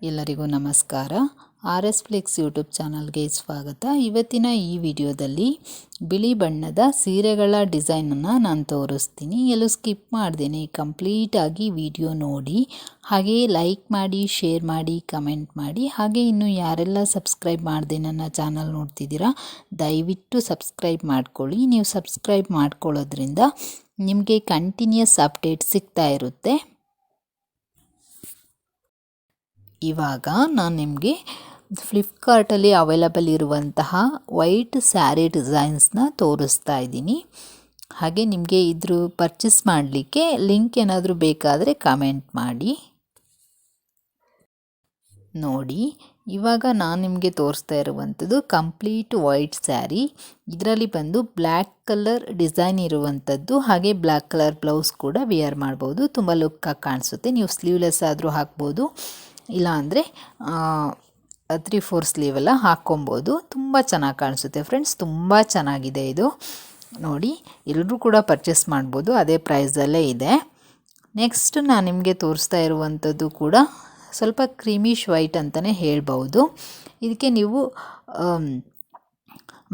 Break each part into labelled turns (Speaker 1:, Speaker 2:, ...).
Speaker 1: ಎಲ್ಲರಿಗೂ ನಮಸ್ಕಾರ. R S flex YouTube ಚಾನಲ್ಗೆ ಸ್ವಾಗತ. ಇವತ್ತಿನ ಈ ವಿಡಿಯೋದಲ್ಲಿ ಬಿಳಿ ಬಣ್ಣದ ಸೀರೆಗಳ ಡಿಸೈನನ್ನು ನಾನು ತೋರಿಸ್ತೀನಿ. ಎಲ್ಲೂ ಸ್ಕಿಪ್ ಮಾಡ್ದೇನೆ ಕಂಪ್ಲೀಟಾಗಿ ವಿಡಿಯೋ ನೋಡಿ. ಹಾಗೆ ಲೈಕ್ ಮಾಡಿ, ಶೇರ್ ಮಾಡಿ, ಕಮೆಂಟ್ ಮಾಡಿ. ಹಾಗೆ ಇನ್ನು ಯಾರೆಲ್ಲ ಸಬ್ಸ್ಕ್ರೈಬ್ ಮಾಡದೆ ನನ್ನ ಚಾನಲ್ ನೋಡ್ತಿದ್ದೀರಾ, ದಯವಿಟ್ಟು ಸಬ್ಸ್ಕ್ರೈಬ್ ಮಾಡ್ಕೊಳ್ಳಿ. ನೀವು ಸಬ್ಸ್ಕ್ರೈಬ್ ಮಾಡ್ಕೊಳ್ಳೋದ್ರಿಂದ ನಿಮಗೆ ಕಂಟಿನ್ಯೂಸ್ ಅಪ್ಡೇಟ್ ಸಿಗ್ತಾ ಇರುತ್ತೆ. ಇವಾಗ ನಾನು ನಿಮಗೆ ಫ್ಲಿಪ್ಕಾರ್ಟಲ್ಲಿ ಅವೈಲಬಲ್ ಇರುವಂತಹ ವೈಟ್ ಸ್ಯಾರಿ ಡಿಸೈನ್ಸ್ನ ತೋರಿಸ್ತಾ ಇದ್ದೀನಿ. ಹಾಗೆ ನಿಮಗೆ ಇದ್ರ ಪರ್ಚೇಸ್ ಮಾಡಲಿಕ್ಕೆ ಲಿಂಕ್ ಏನಾದರೂ ಬೇಕಾದರೆ ಕಮೆಂಟ್ ಮಾಡಿ. ನೋಡಿ, ಇವಾಗ ನಾನು ನಿಮಗೆ ತೋರಿಸ್ತಾ ಇರುವಂಥದ್ದು ಕಂಪ್ಲೀಟ್ ವೈಟ್ ಸ್ಯಾರಿ. ಇದರಲ್ಲಿ ಬಂದು ಬ್ಲ್ಯಾಕ್ ಕಲರ್ ಡಿಸೈನ್ ಇರುವಂಥದ್ದು, ಹಾಗೆ ಬ್ಲ್ಯಾಕ್ ಕಲರ್ ಬ್ಲೌಸ್ ಕೂಡ ವೇರ್ ಮಾಡ್ಬೋದು. ತುಂಬ ಲುಕ್ಕಾಗಿ ಕಾಣಿಸುತ್ತೆ. ನೀವು ಸ್ಲೀವ್ಲೆಸ್ ಆದರೂ ಹಾಕ್ಬೋದು, ಇಲ್ಲ ಅಂದರೆ 3/4 ಸ್ಲೀವೆಲ್ಲ ಹಾಕ್ಕೊಬೋದು. ತುಂಬ ಚೆನ್ನಾಗಿ ಕಾಣಿಸುತ್ತೆ ಫ್ರೆಂಡ್ಸ್, ತುಂಬ ಚೆನ್ನಾಗಿದೆ ಇದು. ನೋಡಿ, ಎಲ್ಲರೂ ಕೂಡ ಪರ್ಚೇಸ್ ಮಾಡ್ಬೋದು, ಅದೇ ಪ್ರೈಸಲ್ಲೇ ಇದೆ. ನೆಕ್ಸ್ಟ್ ನಾನು ನಿಮಗೆ ತೋರಿಸ್ತಾ ಇರುವಂಥದ್ದು ಕೂಡ ಸ್ವಲ್ಪ ಕ್ರೀಮಿಶ್ ವೈಟ್ ಅಂತಲೇ ಹೇಳ್ಬೋದು. ಇದಕ್ಕೆ ನೀವು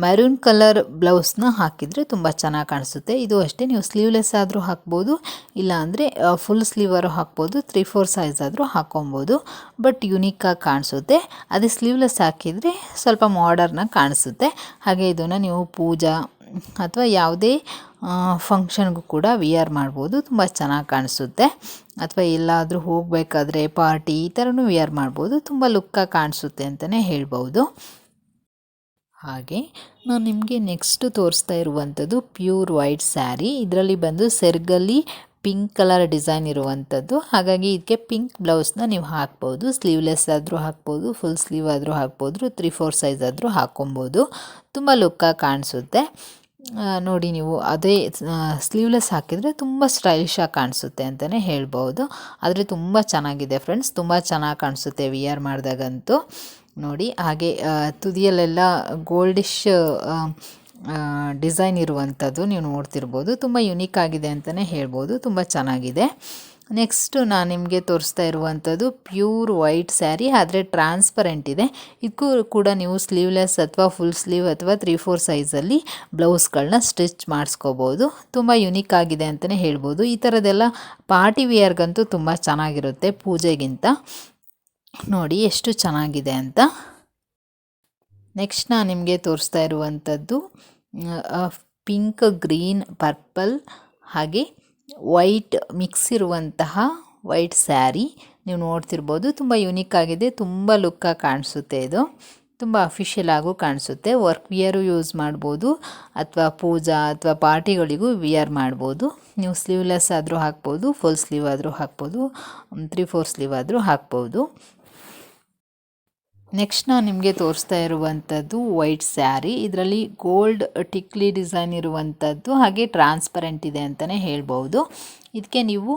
Speaker 1: ಮೆರೂನ್ ಕಲರ್ ಬ್ಲೌಸ್ನ ಹಾಕಿದರೆ ತುಂಬ ಚೆನ್ನಾಗಿ ಕಾಣಿಸುತ್ತೆ. ಇದು ಅಷ್ಟೇ, ನೀವು ಸ್ಲೀವ್ಲೆಸ್ ಆದರೂ ಹಾಕ್ಬೋದು, ಇಲ್ಲ ಅಂದರೆ ಫುಲ್ ಸ್ಲೀವರು ಹಾಕ್ಬೋದು, 3/4 ಸೈಜ್ ಆದರೂ ಹಾಕ್ಕೊಬೋದು. ಬಟ್ ಯುನೀಕಾಗಿ ಕಾಣಿಸುತ್ತೆ. ಅದೇ ಸ್ಲೀವ್ಲೆಸ್ ಹಾಕಿದರೆ ಸ್ವಲ್ಪ ಮಾಡರ್ನಾಗಿ ಕಾಣಿಸುತ್ತೆ. ಹಾಗೆ ಇದನ್ನು ನೀವು ಪೂಜಾ ಅಥವಾ ಯಾವುದೇ ಫಂಕ್ಷನ್ಗೂ ಕೂಡ ವೇರ್ ಮಾಡ್ಬೋದು. ತುಂಬ ಚೆನ್ನಾಗಿ ಕಾಣಿಸುತ್ತೆ. ಅಥವಾ ಎಲ್ಲಾದರೂ ಹೋಗಬೇಕಾದ್ರೆ ಪಾರ್ಟಿ ಈ ಥರನೂ ವೇರ್ ಮಾಡ್ಬೋದು. ತುಂಬ ಲುಕ್ಕಾಗಿ ಕಾಣಿಸುತ್ತೆ ಅಂತಲೇ ಹೇಳ್ಬೋದು. ಹಾಗೆ ನಾನು ನಿಮಗೆ ನೆಕ್ಸ್ಟ್ ತೋರಿಸ್ತಾ ಇರುವಂಥದ್ದು ಪ್ಯೂರ್ ವೈಟ್ ಸ್ಯಾರಿ. ಇದರಲ್ಲಿ ಬಂದು ಸೆರ್ಗಲ್ಲಿ ಪಿಂಕ್ ಕಲರ್ ಡಿಸೈನ್ ಇರುವಂಥದ್ದು. ಹಾಗಾಗಿ ಇದಕ್ಕೆ ಪಿಂಕ್ ಬ್ಲೌಸ್ನ ನೀವು ಹಾಕ್ಬೋದು. ಸ್ಲೀವ್ಲೆಸ್ ಆದರೂ ಹಾಕ್ಬೋದು, ಫುಲ್ ಸ್ಲೀವ್ ಆದರೂ ಹಾಕ್ಬೋದು, 3/4 ಸೈಜ್ ಆದರೂ ಹಾಕ್ಕೊಬೋದು. ತುಂಬ ಲುಕ್ಕಾಗಿ ಕಾಣಿಸುತ್ತೆ. ನೋಡಿ, ನೀವು ಅದೇ ಸ್ಲೀವ್ಲೆಸ್ ಹಾಕಿದರೆ ತುಂಬ ಸ್ಟೈಲಿಶಾಗಿ ಕಾಣಿಸುತ್ತೆ ಅಂತಲೇ ಹೇಳ್ಬೋದು. ಆದರೆ ತುಂಬ ಚೆನ್ನಾಗಿದೆ ಫ್ರೆಂಡ್ಸ್, ತುಂಬ ಚೆನ್ನಾಗಿ ಕಾಣಿಸುತ್ತೆ ವೇರ್ ಮಾಡಿದಾಗಂತೂ. ನೋಡಿ, ಹಾಗೆ ತುದಿಯಲ್ಲೆಲ್ಲ ಗೋಲ್ಡಿಶ್ ಡಿಸೈನ್ ಇರುವಂಥದ್ದು ನೀವು ನೋಡ್ತಿರ್ಬೋದು. ತುಂಬ ಯುನೀಕ್ ಆಗಿದೆ ಅಂತಲೇ ಹೇಳ್ಬೋದು, ತುಂಬ ಚೆನ್ನಾಗಿದೆ. ನೆಕ್ಸ್ಟು ನಾನು ನಿಮಗೆ ತೋರಿಸ್ತಾ ಇರುವಂಥದ್ದು ಪ್ಯೂರ್ ವೈಟ್ ಸ್ಯಾರಿ, ಆದರೆ ಟ್ರಾನ್ಸ್ಪರೆಂಟ್ ಇದೆ. ಇದಕ್ಕೂ ಕೂಡ ನೀವು ಸ್ಲೀವ್ಲೆಸ್ ಅಥವಾ ಫುಲ್ ಸ್ಲೀವ್ ಅಥವಾ 3/4 ಸೈಜಲ್ಲಿ ಬ್ಲೌಸ್ಗಳನ್ನ ಸ್ಟಿಚ್ ಮಾಡಿಸ್ಕೋಬೋದು. ತುಂಬ ಯುನೀಕ್ ಆಗಿದೆ ಅಂತಲೇ ಹೇಳ್ಬೋದು. ಈ ಥರದ್ದೆಲ್ಲ ಪಾರ್ಟಿ ವೇರ್ಗಂತೂ ತುಂಬ ಚೆನ್ನಾಗಿರುತ್ತೆ ಪೂಜೆಗಿಂತ. ನೋಡಿ ಎಷ್ಟು ಚೆನ್ನಾಗಿದೆ ಅಂತ. ನೆಕ್ಸ್ಟ್ ನಾನು ನಿಮಗೆ ತೋರಿಸ್ತಾ ಇರುವಂಥದ್ದು ಪಿಂಕ್, ಗ್ರೀನ್, ಪರ್ಪಲ್ ಹಾಗೆ ವೈಟ್ ಮಿಕ್ಸ್ ಇರುವಂತಹ ವೈಟ್ ಸ್ಯಾರಿ ನೀವು ನೋಡ್ತಿರ್ಬೋದು. ತುಂಬ ಯುನೀಕ್ ಆಗಿದೆ, ತುಂಬ ಲುಕ್ಕಾಗಿ ಕಾಣಿಸುತ್ತೆ. ಇದು ತುಂಬ ಅಫಿಷಿಯಲ್ ಆಗೂ ಕಾಣಿಸುತ್ತೆ. ವರ್ಕ್ ವಿಯರು ಯೂಸ್ ಮಾಡ್ಬೋದು, ಅಥವಾ ಪೂಜಾ ಅಥವಾ ಪಾರ್ಟಿಗಳಿಗೂ ವಿಯರ್ ಮಾಡ್ಬೋದು. ನೀವು ಸ್ಲೀವ್ಲೆಸ್ ಆದರೂ ಹಾಕ್ಬೋದು, ಫುಲ್ ಸ್ಲೀವ್ ಆದರೂ ಹಾಕ್ಬೋದು, 3/4 ಸ್ಲೀವ್ ಆದರೂ ಹಾಕ್ಬೋದು. ನೆಕ್ಸ್ಟ್ ನಾನು ನಿಮಗೆ ತೋರಿಸ್ತಾ ಇರುವಂಥದ್ದು ವೈಟ್ ಸ್ಯಾರಿ. ಇದರಲ್ಲಿ ಗೋಲ್ಡ್ ಟಿಕ್ಲಿ ಡಿಸೈನ್ ಇರುವಂಥದ್ದು, ಹಾಗೆ ಟ್ರಾನ್ಸ್ಪರೆಂಟ್ ಇದೆ ಅಂತಲೇ ಹೇಳ್ಬೋದು. ಇದಕ್ಕೆ ನೀವು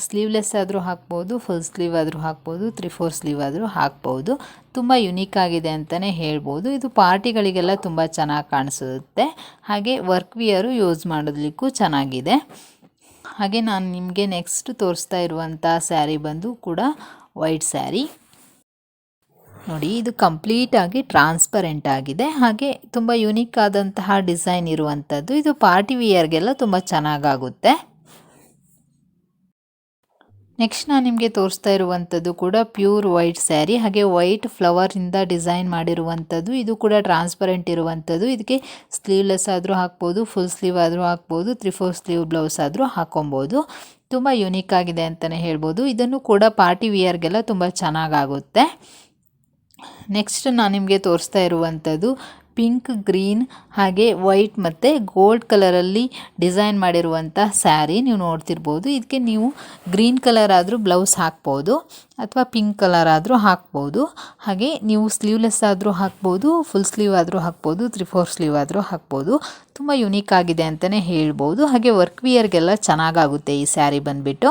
Speaker 1: ಸ್ಲೀವ್ಲೆಸ್ ಆದರೂ ಹಾಕ್ಬೋದು, ಫುಲ್ ಸ್ಲೀವ್ ಆದರೂ ಹಾಕ್ಬೋದು, 3/4 ಸ್ಲೀವ್ ಆದರೂ ಹಾಕ್ಬೋದು. ತುಂಬ ಯುನೀಕ್ ಆಗಿದೆ ಅಂತಲೇ ಹೇಳ್ಬೋದು. ಇದು ಪಾರ್ಟಿಗಳಿಗೆಲ್ಲ ತುಂಬ ಚೆನ್ನಾಗಿ ಕಾಣಿಸುತ್ತೆ. ಹಾಗೆ ವರ್ಕ್ ವಿಯರು ಯೂಸ್ ಮಾಡೋದಕ್ಕೂ ಚೆನ್ನಾಗಿದೆ. ಹಾಗೆ ನಾನು ನಿಮಗೆ ನೆಕ್ಸ್ಟ್ ತೋರಿಸ್ತಾ ಇರುವಂಥ ಸ್ಯಾರಿ ಬಂದು ಕೂಡ ವೈಟ್ ಸ್ಯಾರಿ. ನೋಡಿ, ಇದು ಕಂಪ್ಲೀಟಾಗಿ ಟ್ರಾನ್ಸ್ಪರೆಂಟ್ ಆಗಿದೆ, ಹಾಗೆ ತುಂಬ ಯುನೀಕ್ ಆದಂತಹ ಡಿಸೈನ್ ಇರುವಂಥದ್ದು. ಇದು ಪಾರ್ಟಿ ವಿಯರ್ಗೆಲ್ಲ ತುಂಬ ಚೆನ್ನಾಗಾಗುತ್ತೆ. ನೆಕ್ಸ್ಟ್ ನಾನು ನಿಮಗೆ ತೋರಿಸ್ತಾ ಇರುವಂಥದ್ದು ಕೂಡ ಪ್ಯೂರ್ ವೈಟ್ ಸ್ಯಾರಿ, ಹಾಗೆ ವೈಟ್ ಫ್ಲವರಿಂದ ಡಿಸೈನ್ ಮಾಡಿರುವಂಥದ್ದು. ಇದು ಕೂಡ ಟ್ರಾನ್ಸ್ಪರೆಂಟ್ ಇರುವಂಥದ್ದು. ಇದಕ್ಕೆ ಸ್ಲೀವ್ಲೆಸ್ ಆದರೂ ಹಾಕ್ಬೋದು, ಫುಲ್ ಸ್ಲೀವ್ ಆದರೂ ಹಾಕ್ಬೋದು, 3/4 ಸ್ಲೀವ್ ಬ್ಲೌಸ್ ಆದರೂ ಹಾಕ್ಕೊಬೋದು. ತುಂಬ ಯುನೀಕ್ ಆಗಿದೆ ಅಂತಲೇ ಹೇಳ್ಬೋದು. ಇದನ್ನು ಕೂಡ ಪಾರ್ಟಿ ವಿಯರ್ಗೆಲ್ಲ ತುಂಬ ಚೆನ್ನಾಗಾಗುತ್ತೆ. ನೆಕ್ಸ್ಟ್ ನಾನು ನಿಮಗೆ ತೋರಿಸ್ತಾ ಇರುವಂಥದ್ದು ಪಿಂಕ್, ಗ್ರೀನ್ ಹಾಗೆ ವೈಟ್ ಮತ್ತು ಗೋಲ್ಡ್ ಕಲರಲ್ಲಿ ಡಿಸೈನ್ ಮಾಡಿರುವಂಥ ಸ್ಯಾರಿ ನೀವು ನೋಡ್ತಿರ್ಬೋದು. ಇದಕ್ಕೆ ನೀವು ಗ್ರೀನ್ ಕಲರ್ ಆದರೂ ಬ್ಲೌಸ್ ಹಾಕ್ಬೋದು, ಅಥವಾ ಪಿಂಕ್ ಕಲರ್ ಆದರೂ ಹಾಕ್ಬೋದು. ಹಾಗೆ ನೀವು ಸ್ಲೀವ್ಲೆಸ್ ಆದರೂ ಹಾಕ್ಬೋದು, ಫುಲ್ ಸ್ಲೀವ್ ಆದರೂ ಹಾಕ್ಬೋದು, 3/4 ಸ್ಲೀವ್ ಆದರೂ ಹಾಕ್ಬೋದು. ತುಂಬ ಯುನೀಕ್ ಆಗಿದೆ ಅಂತಲೇ ಹೇಳ್ಬೋದು. ಹಾಗೆ ವರ್ಕ್ ವಿಯರ್ಗೆಲ್ಲ ಚೆನ್ನಾಗಾಗುತ್ತೆ ಈ ಸ್ಯಾರಿ ಬಂದುಬಿಟ್ಟು.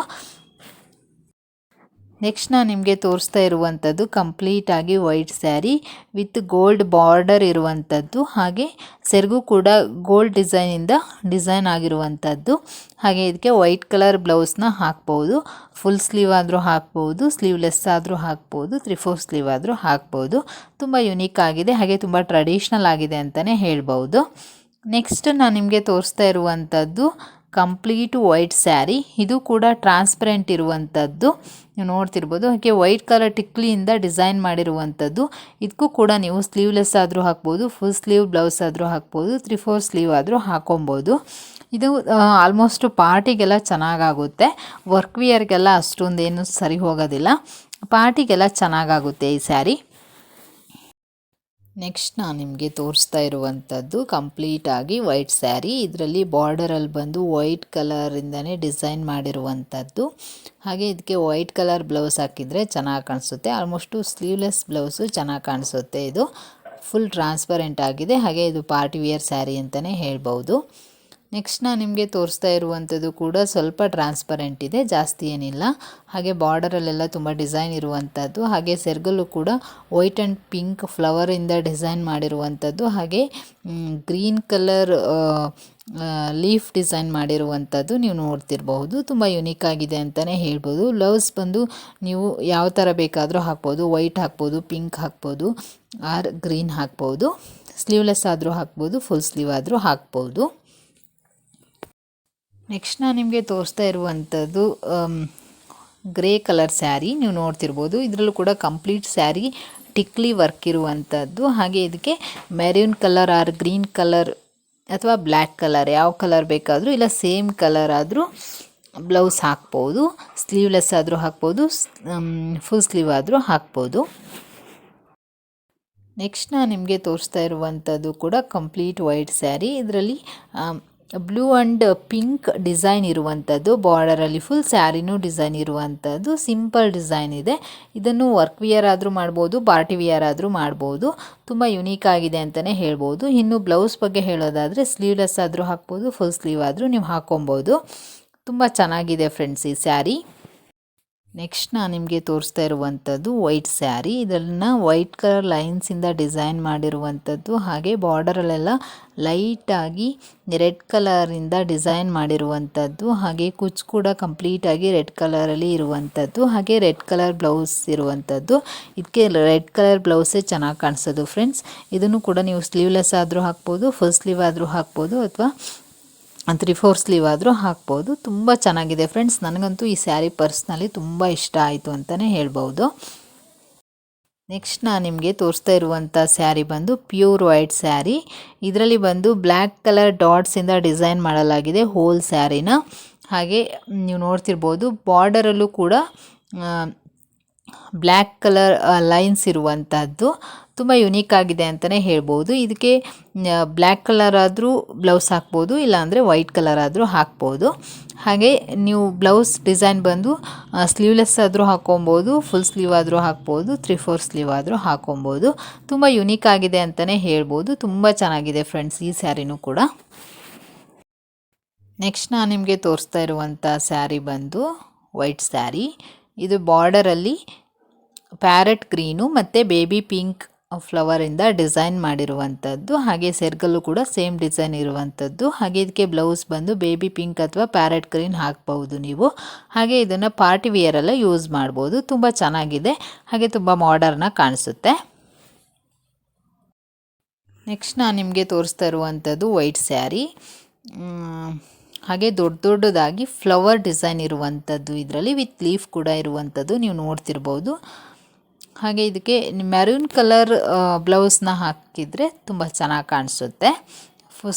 Speaker 1: ನೆಕ್ಸ್ಟ್ ನಾನು ನಿಮಗೆ ತೋರಿಸ್ತಾ ಇರುವಂಥದ್ದು ಕಂಪ್ಲೀಟಾಗಿ white sari with gold border ಇರುವಂಥದ್ದು, ಹಾಗೆ ಸೆರಗು ಕೂಡ ಗೋಲ್ಡ್ ಡಿಸೈನ್ ಆಗಿರುವಂಥದ್ದು. ಹಾಗೆ ಇದಕ್ಕೆ ವೈಟ್ ಕಲರ್ ಬ್ಲೌಸ್ನ ಹಾಕ್ಬೋದು. ಫುಲ್ ಸ್ಲೀವ್ ಆದರೂ ಹಾಕ್ಬೋದು, ಸ್ಲೀವ್ಲೆಸ್ ಆದರೂ ಹಾಕ್ಬೋದು, 3/4 ಸ್ಲೀವ್ ಆದರೂ ಹಾಕ್ಬೋದು. ತುಂಬ ಯುನೀಕ್ ಆಗಿದೆ, ಹಾಗೆ ತುಂಬ ಟ್ರೆಡಿಷ್ನಲ್ ಆಗಿದೆ ಅಂತಲೇ ಹೇಳ್ಬೋದು. ನೆಕ್ಸ್ಟ್ ನಾನು ನಿಮಗೆ ತೋರಿಸ್ತಾ ಇರುವಂಥದ್ದು ಕಂಪ್ಲೀಟ್ ವೈಟ್ ಸ್ಯಾರಿ. ಇದು ಕೂಡ ಟ್ರಾನ್ಸ್ಪರೆಂಟ್ ಇರುವಂಥದ್ದು, ನೀವು ನೋಡ್ತಿರ್ಬೋದು. ಹಾಗೆ ವೈಟ್ ಕಲರ್ ಟಿಕ್ಲಿಯಿಂದ ಡಿಸೈನ್ ಮಾಡಿರುವಂಥದ್ದು. ಇದಕ್ಕೂ ಕೂಡ ನೀವು ಸ್ಲೀವ್ಲೆಸ್ ಆದರೂ ಹಾಕ್ಬೋದು, ಫುಲ್ ಸ್ಲೀವ್ ಬ್ಲೌಸ್ ಆದರೂ ಹಾಕ್ಬೋದು, 3/4 ಸ್ಲೀವ್ ಆದರೂ ಹಾಕೊಬೋದು. ಇದು ಆಲ್ಮೋಸ್ಟ್ ಪಾರ್ಟಿಗೆಲ್ಲ ಚೆನ್ನಾಗಾಗುತ್ತೆ, ವರ್ಕ್ ವಿಯರ್ಗೆಲ್ಲ ಅಷ್ಟೊಂದೇನು ಸರಿ ಹೋಗೋದಿಲ್ಲ, ಪಾರ್ಟಿಗೆಲ್ಲ ಚೆನ್ನಾಗಾಗುತ್ತೆ ಈ ಸ್ಯಾರಿ. ನೆಕ್ಸ್ಟ್ ನಾನು ನಿಮಗೆ ತೋರಿಸ್ತಾ ಇರುವಂಥದ್ದು ಕಂಪ್ಲೀಟಾಗಿ ವೈಟ್ ಸ್ಯಾರಿ. ಇದರಲ್ಲಿ ಬಾರ್ಡರಲ್ಲಿ ಬಂದು ವೈಟ್ ಕಲರಿಂದನೇ ಡಿಸೈನ್ ಮಾಡಿರುವಂಥದ್ದು. ಹಾಗೆ ಇದಕ್ಕೆ ವೈಟ್ ಕಲರ್ ಬ್ಲೌಸ್ ಹಾಕಿದರೆ ಚೆನ್ನಾಗಿ ಕಾಣಿಸುತ್ತೆ. ಆಲ್ಮೋಸ್ಟು ಸ್ಲೀವ್ಲೆಸ್ ಬ್ಲೌಸು ಚೆನ್ನಾಗಿ ಕಾಣಿಸುತ್ತೆ. ಇದು ಫುಲ್ ಟ್ರಾನ್ಸ್ಪರೆಂಟ್ ಆಗಿದೆ, ಹಾಗೆ ಇದು ಪಾರ್ಟಿ ವೇರ್ ಸ್ಯಾರಿ ಅಂತಲೇ ಹೇಳ್ಬೋದು. ನೆಕ್ಸ್ಟ್ ನಾನು ನಿಮಗೆ ತೋರಿಸ್ತಾ ಇರುವಂಥದ್ದು ಕೂಡ ಸ್ವಲ್ಪ ಟ್ರಾನ್ಸ್ಪರೆಂಟ್ ಇದೆ, ಜಾಸ್ತಿ ಏನಿಲ್ಲ. ಹಾಗೆ ಬಾರ್ಡರಲ್ಲೆಲ್ಲ ತುಂಬ ಡಿಸೈನ್ ಇರುವಂಥದ್ದು, ಹಾಗೆ ಸೆರಗಲ್ಲೂ ಕೂಡ ವೈಟ್ ಆ್ಯಂಡ್ ಪಿಂಕ್ ಫ್ಲವರಿಂದ ಡಿಸೈನ್ ಮಾಡಿರುವಂಥದ್ದು, ಹಾಗೆ ಗ್ರೀನ್ ಕಲರ್ ಲೀಫ್ ಡಿಸೈನ್ ಮಾಡಿರುವಂಥದ್ದು ನೀವು ನೋಡ್ತಿರಬಹುದು. ತುಂಬ ಯುನೀಕ್ ಆಗಿದೆ ಅಂತಲೇ ಹೇಳ್ಬೋದು. ಬ್ಲೌಸ್ ಬಂದು ನೀವು ಯಾವ ಥರ ಬೇಕಾದರೂ ಹಾಕ್ಬೋದು, ವೈಟ್ ಹಾಕ್ಬೋದು, ಪಿಂಕ್ ಹಾಕ್ಬೋದು, ಆರ್ ಗ್ರೀನ್ ಹಾಕ್ಬೋದು, ಸ್ಲೀವ್ಲೆಸ್ ಆದರೂ ಹಾಕ್ಬೋದು, ಫುಲ್ ಸ್ಲೀವ್ ಆದರೂ ಹಾಕ್ಬೋದು. ನೆಕ್ಸ್ಟ್ ನಾನು ನಿಮಗೆ ತೋರಿಸ್ತಾ ಇರುವಂಥದ್ದು ಗ್ರೇ ಕಲರ್ ಸ್ಯಾರಿ, ನೀವು ನೋಡ್ತಿರ್ಬೋದು. ಇದರಲ್ಲೂ ಕೂಡ ಕಂಪ್ಲೀಟ್ ಸ್ಯಾರಿ ಟಿಕ್ಲಿ ವರ್ಕ್ ಇರುವಂಥದ್ದು, ಹಾಗೆ ಇದಕ್ಕೆ maroon colour or green colour ಅಥವಾ ಬ್ಲ್ಯಾಕ್ ಕಲರ್ ಯಾವ ಕಲರ್ ಬೇಕಾದರೂ, ಇಲ್ಲ ಸೇಮ್ ಕಲರ್ ಆದರೂ ಬ್ಲೌಸ್ ಹಾಕ್ಬೋದು. ಸ್ಲೀವ್ಲೆಸ್ ಆದರೂ ಹಾಕ್ಬೋದು, ಫುಲ್ ಸ್ಲೀವ್ ಆದರೂ ಹಾಕ್ಬೋದು. ನೆಕ್ಸ್ಟ್ ನಾನು ನಿಮಗೆ ತೋರಿಸ್ತಾ ಇರುವಂಥದ್ದು ಕೂಡ ಕಂಪ್ಲೀಟ್ ವೈಟ್ ಸ್ಯಾರಿ. ಇದರಲ್ಲಿ ಬ್ಲೂ ಆ್ಯಂಡ್ ಪಿಂಕ್ ಡಿಸೈನ್ ಇರುವಂಥದ್ದು, ಬಾರ್ಡರಲ್ಲಿ ಫುಲ್ ಸ್ಯಾರಿನೂ ಡಿಸೈನ್ ಇರುವಂಥದ್ದು, ಸಿಂಪಲ್ ಡಿಸೈನ್ ಇದೆ. ಇದನ್ನು ವರ್ಕ್ ವಿಯರ್ ಆದರೂ ಮಾಡ್ಬೋದು, ಪಾರ್ಟಿ ವಿಯರ್ ಆದರೂ ಮಾಡ್ಬೋದು. ತುಂಬ ಯುನೀಕ್ ಆಗಿದೆ ಅಂತಲೇ ಹೇಳ್ಬೋದು. ಇನ್ನು ಬ್ಲೌಸ್ ಬಗ್ಗೆ ಹೇಳೋದಾದರೆ ಸ್ಲೀವ್ಲೆಸ್ ಆದರೂ ಹಾಕ್ಬೋದು, ಫುಲ್ ಸ್ಲೀವ್ ಆದರೂ ನೀವು ಹಾಕ್ಕೊಬೋದು. ತುಂಬ ಚೆನ್ನಾಗಿದೆ ಫ್ರೆಂಡ್ಸ್ ಈ ಸ್ಯಾರಿ. ನೆಕ್ಸ್ಟ್ ನಾನು ನಿಮಗೆ ತೋರಿಸ್ತಾ ಇರುವಂಥದ್ದು ವೈಟ್ ಸ್ಯಾರಿ. ಇದನ್ನು ವೈಟ್ ಕಲರ್ ಲೈನ್ಸಿಂದ ಡಿಸೈನ್ ಮಾಡಿರುವಂಥದ್ದು, ಹಾಗೆ ಬಾರ್ಡರಲ್ಲೆಲ್ಲ ಲೈಟಾಗಿ ರೆಡ್ ಕಲರಿಂದ ಡಿಸೈನ್ ಮಾಡಿರುವಂಥದ್ದು, ಹಾಗೆ ಕುಚ್ಚು ಕೂಡ ಕಂಪ್ಲೀಟಾಗಿ ರೆಡ್ ಕಲರಲ್ಲಿ ಇರುವಂಥದ್ದು, ಹಾಗೆ ರೆಡ್ ಕಲರ್ ಬ್ಲೌಸ್ ಇರುವಂಥದ್ದು. ಇದಕ್ಕೆ ರೆಡ್ ಕಲರ್ ಬ್ಲೌಸೇ ಚೆನ್ನಾಗಿ ಕಾಣಿಸೋದು ಫ್ರೆಂಡ್ಸ್. ಇದನ್ನು ಕೂಡ ನೀವು ಸ್ಲೀವ್ಲೆಸ್ ಆದರೂ ಹಾಕ್ಬೋದು, ಫುಲ್ ಸ್ಲೀವ್ ಆದರೂ ಹಾಕ್ಬೋದು, ಅಥವಾ 3/4 ಸ್ಲೀವ್ ಆದರೂ ಹಾಕ್ಬೋದು. ತುಂಬ ಚೆನ್ನಾಗಿದೆ ಫ್ರೆಂಡ್ಸ್. ನನಗಂತೂ ಈ ಸ್ಯಾರಿ ಪರ್ಸ್ನಲಿ ತುಂಬ ಇಷ್ಟ ಆಯಿತು ಅಂತಲೇ ಹೇಳ್ಬೋದು. ನೆಕ್ಸ್ಟ್ ನಾನು ನಿಮಗೆ ತೋರಿಸ್ತಾ ಇರುವಂಥ ಸ್ಯಾರಿ ಬಂದು ಪ್ಯೂರ್ ವೈಟ್ ಸ್ಯಾರಿ. ಇದರಲ್ಲಿ ಬಂದು ಬ್ಲ್ಯಾಕ್ ಕಲರ್ ಡಾಟ್ಸಿಂದ ಡಿಸೈನ್ ಮಾಡಲಾಗಿದೆ ಹೋಲ್ ಸ್ಯಾರಿನ. ಹಾಗೆ ನೀವು ನೋಡ್ತಿರ್ಬೋದು ಬಾರ್ಡರಲ್ಲೂ ಕೂಡ ಬ್ಲ್ಯಾಕ್ ಕಲರ್ ಲೈನ್ಸ್ ಇರುವಂಥದ್ದು, ತುಂಬ ಯುನೀಕ್ ಆಗಿದೆ ಅಂತಲೇ ಹೇಳ್ಬೋದು. ಇದಕ್ಕೆ ಬ್ಲ್ಯಾಕ್ ಕಲರ್ ಆದರೂ ಬ್ಲೌಸ್ ಹಾಕ್ಬೋದು, ಇಲ್ಲಾಂದರೆ ವೈಟ್ ಕಲರ್ ಆದರೂ ಹಾಕ್ಬೋದು. ಹಾಗೆ ನೀವು ಬ್ಲೌಸ್ ಡಿಸೈನ್ ಬಂದು ಸ್ಲೀವ್ಲೆಸ್ ಆದರೂ ಹಾಕ್ಕೊಬೋದು, ಫುಲ್ ಸ್ಲೀವ್ ಆದರೂ ಹಾಕ್ಬೋದು, 3/4 ಸ್ಲೀವ್ ಆದರೂ ಹಾಕ್ಕೊಬೋದು. ತುಂಬ ಯುನೀಕ್ ಆಗಿದೆ ಅಂತಲೇ ಹೇಳ್ಬೋದು. ತುಂಬ ಚೆನ್ನಾಗಿದೆ ಫ್ರೆಂಡ್ಸ್ ಈ ಸ್ಯಾರಿನೂ ಕೂಡ. ನೆಕ್ಸ್ಟ್ ನಾನು ನಿಮಗೆ ತೋರಿಸ್ತಾ ಇರುವಂಥ ಸ್ಯಾರಿ ಬಂದು ವೈಟ್ ಸ್ಯಾರಿ. ಇದು ಬಾರ್ಡರಲ್ಲಿ ಪ್ಯಾರೆಟ್ ಗ್ರೀನು ಮತ್ತು ಬೇಬಿ ಪಿಂಕ್ ಫ್ಲವರಿಂದ ಡಿಸೈನ್ ಮಾಡಿರುವಂಥದ್ದು, ಹಾಗೆ ಸೆರಗಲ್ಲೂ ಕೂಡ ಸೇಮ್ ಡಿಸೈನ್ ಇರುವಂಥದ್ದು. ಹಾಗೆ ಇದಕ್ಕೆ ಬ್ಲೌಸ್ ಬಂದು ಬೇಬಿ ಪಿಂಕ್ ಅಥವಾ ಪ್ಯಾರೆಟ್ ಗ್ರೀನ್ ಹಾಕ್ಬಹುದು ನೀವು. ಹಾಗೆ ಇದನ್ನು ಪಾರ್ಟಿ ವೇರೆಲ್ಲ ಯೂಸ್ ಮಾಡ್ಬೋದು. ತುಂಬ ಚೆನ್ನಾಗಿದೆ, ಹಾಗೆ ತುಂಬ ಮಾಡರ್ನಾಗಿ ಕಾಣಿಸುತ್ತೆ. ನೆಕ್ಸ್ಟ್ ನಾನು ನಿಮಗೆ ತೋರಿಸ್ತಾ ಇರುವಂಥದ್ದು ವೈಟ್ ಸ್ಯಾರಿ. ಹಾಗೆ ದೊಡ್ಡ ದೊಡ್ಡದಾಗಿ ಫ್ಲವರ್ ಡಿಸೈನ್ ಇರುವಂಥದ್ದು, ಇದರಲ್ಲಿ ವಿತ್ ಲೀಫ್ ಕೂಡ ಇರುವಂಥದ್ದು ನೀವು ನೋಡ್ತಿರ್ಬೋದು. ಹಾಗೆ ಇದಕ್ಕೆ ಮೆರೂನ್ ಕಲರ್ ಬ್ಲೌಸ್ನ ಹಾಕಿದರೆ ತುಂಬ ಚೆನ್ನಾಗಿ ಕಾಣಿಸುತ್ತೆ.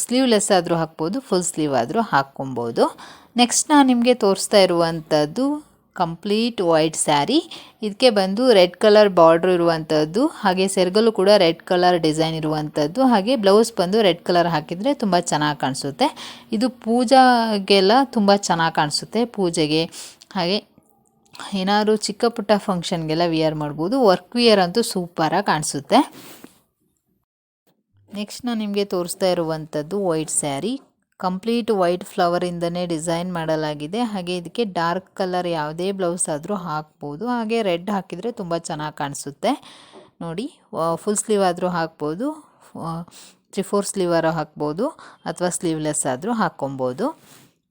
Speaker 1: ಸ್ಲೀವ್ಲೆಸ್ ಆದರೂ ಹಾಕ್ಬೋದು, ಫುಲ್ ಸ್ಲೀವ್ ಆದರೂ ಹಾಕ್ಕೊಬೋದು. ನೆಕ್ಸ್ಟ್ ನಾನು ನಿಮಗೆ ತೋರಿಸ್ತಾ ಇರುವಂಥದ್ದು ಕಂಪ್ಲೀಟ್ ವೈಟ್ ಸ್ಯಾರಿ. ಇದಕ್ಕೆ ಬಂದು ರೆಡ್ ಕಲರ್ ಬಾರ್ಡ್ರ್ ಇರುವಂಥದ್ದು, ಹಾಗೆ ಸೆರಗಲ್ಲೂ ಕೂಡ ರೆಡ್ ಕಲರ್ ಡಿಸೈನ್ ಇರುವಂಥದ್ದು, ಹಾಗೆ ಬ್ಲೌಸ್ ಬಂದು ರೆಡ್ ಕಲರ್ ಹಾಕಿದರೆ ತುಂಬ ಚೆನ್ನಾಗಿ ಕಾಣಿಸುತ್ತೆ. ಇದು ಪೂಜೆಗೆಲ್ಲ ತುಂಬ ಚೆನ್ನಾಗಿ ಕಾಣಿಸುತ್ತೆ, ಪೂಜೆಗೆ ಹಾಗೆ ಏನಾದರೂ ಚಿಕ್ಕ ಪುಟ್ಟ ಫಂಕ್ಷನ್ಗೆಲ್ಲ ವಿಯರ್ ಮಾಡ್ಬೋದು. ವರ್ಕ್ ವಿಯರ್ ಅಂತೂ ಸೂಪರಾಗಿ ಕಾಣಿಸುತ್ತೆ. ನೆಕ್ಸ್ಟ್ ನಾನು ನಿಮಗೆ ತೋರಿಸ್ತಾ ಇರುವಂಥದ್ದು ವೈಟ್ ಸ್ಯಾರಿ. ಕಂಪ್ಲೀಟ್ ವೈಟ್ ಫ್ಲವರಿಂದನೇ ಡಿಸೈನ್ ಮಾಡಲಾಗಿದೆ. ಹಾಗೆ ಇದಕ್ಕೆ ಡಾರ್ಕ್ ಕಲರ್ ಯಾವುದೇ ಬ್ಲೌಸ್ ಆದರೂ ಹಾಕ್ಬೋದು. ಹಾಗೆ ರೆಡ್ ಹಾಕಿದರೆ ತುಂಬ ಚೆನ್ನಾಗಿ ಕಾಣಿಸುತ್ತೆ. ನೋಡಿ, ಫುಲ್ ಸ್ಲೀವ್ ಆದರೂ ಹಾಕ್ಬೋದು, 3/4 ಸ್ಲೀವ್ ಆದರೂ ಹಾಕ್ಬೋದು, ಅಥವಾ ಸ್ಲೀವ್ಲೆಸ್ ಆದರೂ ಹಾಕ್ಕೊಬೋದು.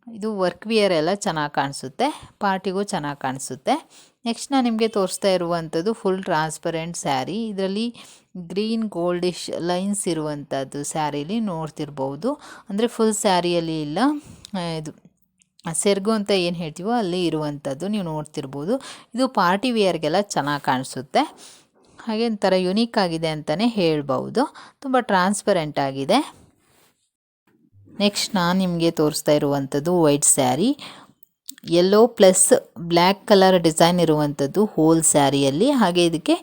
Speaker 1: ಇದು ವರ್ಕ್ ವಿಯರ್ ಎಲ್ಲ ಚೆನ್ನಾಗಿ ಕಾಣಿಸುತ್ತೆ, ಪಾರ್ಟಿಗೂ ಚೆನ್ನಾಗಿ ಕಾಣಿಸುತ್ತೆ. ನೆಕ್ಸ್ಟ್ ನಾನು ನಿಮಗೆ ತೋರಿಸ್ತಾ ಇರುವಂಥದ್ದು ಫುಲ್ ಟ್ರಾನ್ಸ್ಪರೆಂಟ್ ಸ್ಯಾರಿ. ಇದರಲ್ಲಿ ಗ್ರೀನ್ ಗೋಲ್ಡಿಶ್ ಲೈನ್ಸ್ ಇರುವಂಥದ್ದು ಸ್ಯಾರಿಲಿ ನೋಡ್ತಿರ್ಬೋದು. ಅಂದರೆ ಫುಲ್ ಸ್ಯಾರಿಯಲ್ಲಿ ಇಲ್ಲ, ಇದು ಸೆರಗು ಅಂತ ಏನು ಹೇಳ್ತೀವೋ ಅಲ್ಲಿ ಇರುವಂಥದ್ದು ನೀವು ನೋಡ್ತಿರ್ಬೋದು. ಇದು ಪಾರ್ಟಿ ವೇರ್ಗೆಲ್ಲ ಚೆನ್ನಾಗಿ ಕಾಣಿಸುತ್ತೆ. ಹಾಗೆ ಒಂಥರ ಯುನೀಕ್ ಆಗಿದೆ ಅಂತಲೇ ಹೇಳ್ಬೋದು. ತುಂಬ ಟ್ರಾನ್ಸ್ಪರೆಂಟ್ ಆಗಿದೆ. ನೆಕ್ಸ್ಟ್ ನಾನು ನಿಮಗೆ ತೋರಿಸ್ತಾ ಇರುವಂಥದ್ದು white sari. Yellow plus black colour design ಇರುವಂಥದ್ದು ಹೋಲ್ ಸ್ಯಾರಿಯಲ್ಲಿ. ಹಾಗೆ ಇದಕ್ಕೆ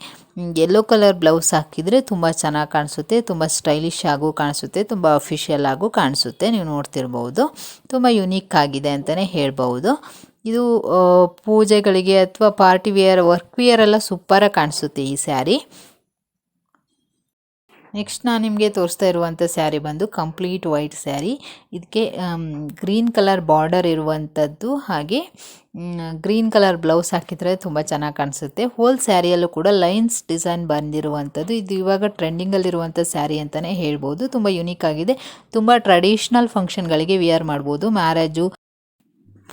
Speaker 1: ಯೆಲ್ಲೋ ಕಲರ್ ಬ್ಲೌಸ್ ಹಾಕಿದರೆ ತುಂಬ ಚೆನ್ನಾಗಿ ಕಾಣಿಸುತ್ತೆ, ತುಂಬ ಸ್ಟೈಲಿಶ್ ಆಗೂ ಕಾಣಿಸುತ್ತೆ, ತುಂಬ ಅಫಿಷಿಯಲ್ ಆಗೂ ಕಾಣಿಸುತ್ತೆ. ನೀವು ನೋಡ್ತಿರ್ಬೋದು, ತುಂಬ ಯುನೀಕ್ ಆಗಿದೆ ಅಂತಲೇ ಹೇಳ್ಬೋದು. ಇದು ಪೂಜೆಗಳಿಗೆ ಅಥವಾ ಪಾರ್ಟಿ ವೇರ್, ವರ್ಕ್ ವೇರ್ ಎಲ್ಲ ಸೂಪರಾಗಿ ಕಾಣಿಸುತ್ತೆ ಈ ಸ್ಯಾರಿ. ನೆಕ್ಸ್ಟ್ ನಾನು ನಿಮಗೆ ತೋರಿಸ್ತಾ ಇರುವಂಥ ಸ್ಯಾರಿ ಬಂದು ಕಂಪ್ಲೀಟ್ ವೈಟ್ ಸ್ಯಾರಿ. ಇದಕ್ಕೆ ಗ್ರೀನ್ ಕಲರ್ ಬಾರ್ಡರ್ ಇರುವಂಥದ್ದು, ಹಾಗೆ ಗ್ರೀನ್ ಕಲರ್ ಬ್ಲೌಸ್ ಹಾಕಿದರೆ ತುಂಬ ಚೆನ್ನಾಗಿ ಕಾಣಿಸುತ್ತೆ. ಹೋಲ್ ಸ್ಯಾರಿಯಲ್ಲೂ ಕೂಡ ಲೈನ್ಸ್ ಡಿಸೈನ್ ಬಂದಿರುವಂಥದ್ದು. ಇದು ಇವಾಗ ಟ್ರೆಂಡಿಂಗಲ್ಲಿರುವಂಥ ಸ್ಯಾರಿ ಅಂತಲೇ ಹೇಳ್ಬೋದು. ತುಂಬ ಯುನೀಕ್ ಆಗಿದೆ, ತುಂಬ ಟ್ರೆಡಿಷ್ನಲ್ ಫಂಕ್ಷನ್ಗಳಿಗೆ ವಿಯರ್ ಮಾಡ್ಬೋದು, ಮ್ಯಾರೇಜು,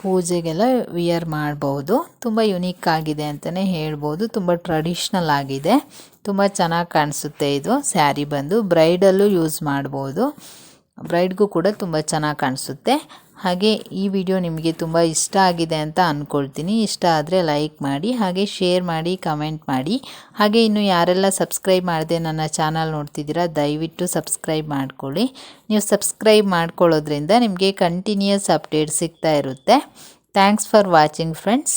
Speaker 1: ಪೂಜೆಗೆಲ್ಲ ವಿಯರ್ ಮಾಡ್ಬೋದು. ತುಂಬ ಯುನೀಕ್ ಆಗಿದೆ ಅಂತಲೇ ಹೇಳ್ಬೋದು, ತುಂಬ ಟ್ರೆಡಿಷ್ನಲ್ ಆಗಿದೆ, ತುಂಬ ಚೆನ್ನಾಗಿ ಕಾಣಿಸುತ್ತೆ. ಇದು ಸ್ಯಾರಿ ಬಂದು ಬ್ರೈಡಲ್ಲೂ ಯೂಸ್ ಮಾಡ್ಬೋದು, ಬ್ರೈಡ್ಗೂ ಕೂಡ ತುಂಬ ಚೆನ್ನಾಗಿ ಕಾಣಿಸುತ್ತೆ. ಹಾಗೆ ಈ ವಿಡಿಯೋ ನಿಮಗೆ ತುಂಬ ಇಷ್ಟ ಆಗಿದೆ ಅಂತ ಅಂದ್ಕೊಳ್ತೀನಿ. ಇಷ್ಟ ಆದರೆ ಲೈಕ್ ಮಾಡಿ, ಹಾಗೆ ಶೇರ್ ಮಾಡಿ, ಕಮೆಂಟ್ ಮಾಡಿ. ಹಾಗೆ ಇನ್ನು ಯಾರೆಲ್ಲ ಸಬ್ಸ್ಕ್ರೈಬ್ ಮಾಡದೆ ನನ್ನ ಚಾನಲ್ ನೋಡ್ತಿದ್ದೀರಾ, ದಯವಿಟ್ಟು ಸಬ್ಸ್ಕ್ರೈಬ್ ಮಾಡ್ಕೊಳ್ಳಿ. ನೀವು ಸಬ್ಸ್ಕ್ರೈಬ್ ಮಾಡ್ಕೊಳ್ಳೋದ್ರಿಂದ ನಿಮಗೆ ಕಂಟಿನ್ಯೂಯಸ್ ಅಪ್ಡೇಟ್ ಸಿಗ್ತಾ ಇರುತ್ತೆ. Thanks for watching friends.